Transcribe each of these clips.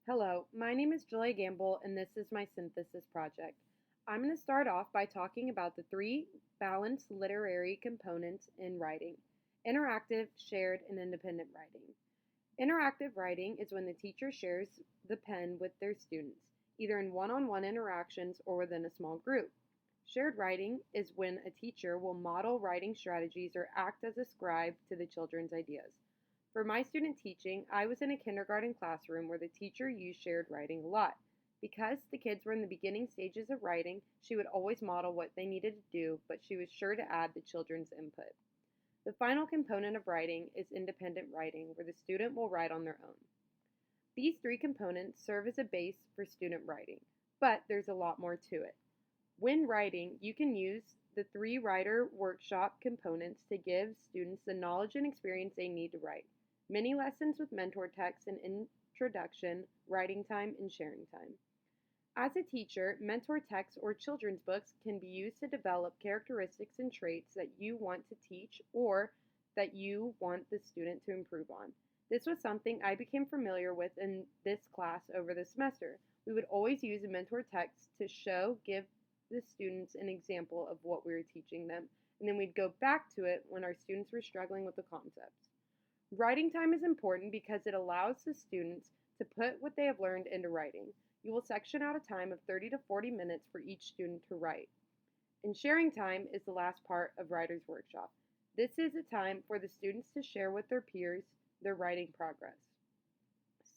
Hello, my name is Julia Gamble, and this is my synthesis project. I'm going to start off by talking about the three balanced literary components in writing: interactive, shared, and independent writing. Interactive writing is when the teacher shares the pen with their students, either in one on one interactions or within a small group. Shared writing is when a teacher will model writing strategies or act as a scribe to the children's ideas. For my student teaching, I was in a kindergarten classroom where the teacher used shared writing a lot. Because the kids were in the beginning stages of writing, she would always model what they needed to do, but she was sure to add the children's input. The final component of writing is independent writing, where the student will write on their own. These three components serve as a base for student writing, but there's a lot more to it. When writing, you can use the three writer workshop components to give students the knowledge and experience they need to write. Mini lessons with mentor text and introduction, writing time, and sharing time. As a teacher, mentor texts or children's books can be used to develop characteristics and traits that you want to teach or that you want the student to improve on. This was something I became familiar with in this class over the semester. We would always use a mentor text to give the students an example of what we were teaching them, and then we'd go back to it when our students were struggling with the concepts. Writing time is important because it allows the students to put what they have learned into writing. You will section out a time of 30 to 40 minutes for each student to write. And sharing time is the last part of Writer's Workshop. This is a time for the students to share with their peers their writing progress.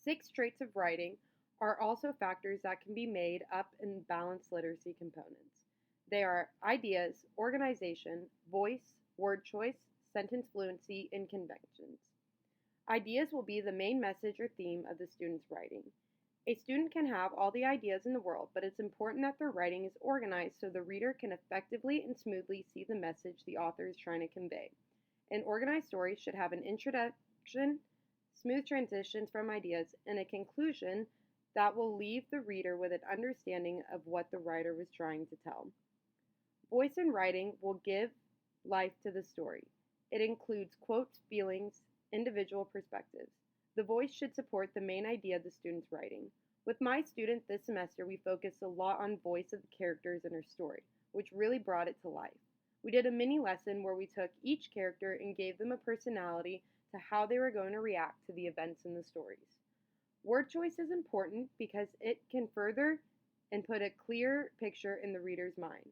6 traits of writing are also factors that can be made up in balanced literacy components. They are ideas, organization, voice, word choice, sentence fluency, and conventions. Ideas will be the main message or theme of the student's writing. A student can have all the ideas in the world, but it's important that their writing is organized so the reader can effectively and smoothly see the message the author is trying to convey. An organized story should have an introduction, smooth transitions from ideas, and a conclusion that will leave the reader with an understanding of what the writer was trying to tell. Voice in writing will give life to the story. It includes quotes, feelings, individual perspectives. The voice should support the main idea of the student's writing. With my student this semester, we focused a lot on voice of the characters in her story, which really brought it to life. We did a mini lesson where we took each character and gave them a personality to how they were going to react to the events in the stories. Word choice is important because it can further and put a clear picture in the reader's mind.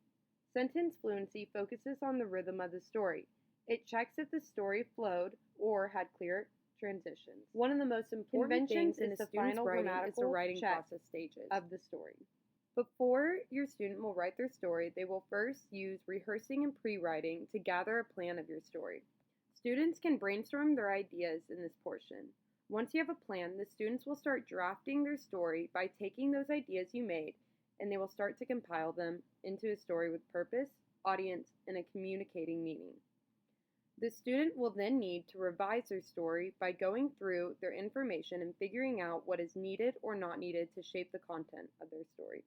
Sentence fluency focuses on the rhythm of the story. It checks if the story flowed or had clear transitions. One of the most important things in the final grammatical writing process stages of the story. Before your student will write their story, they will first use rehearsing and pre-writing to gather a plan of your story. Students can brainstorm their ideas in this portion. Once you have a plan, the students will start drafting their story by taking those ideas you made, and they will start to compile them into a story with purpose, audience, and a communicating meaning. The student will then need to revise their story by going through their information and figuring out what is needed or not needed to shape the content of their story.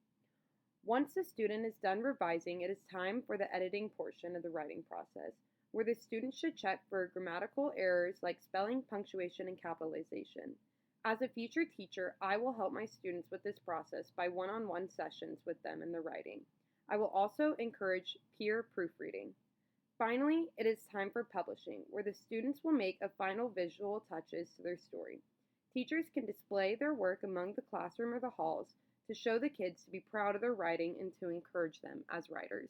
Once the student is done revising, it is time for the editing portion of the writing process, where the student should check for grammatical errors like spelling, punctuation, and capitalization. As a future teacher, I will help my students with this process by one-on-one sessions with them in the writing. I will also encourage peer proofreading. Finally, it is time for publishing, where the students will make a final visual touches to their story. Teachers can display their work among the classroom or the halls to show the kids to be proud of their writing and to encourage them as writers.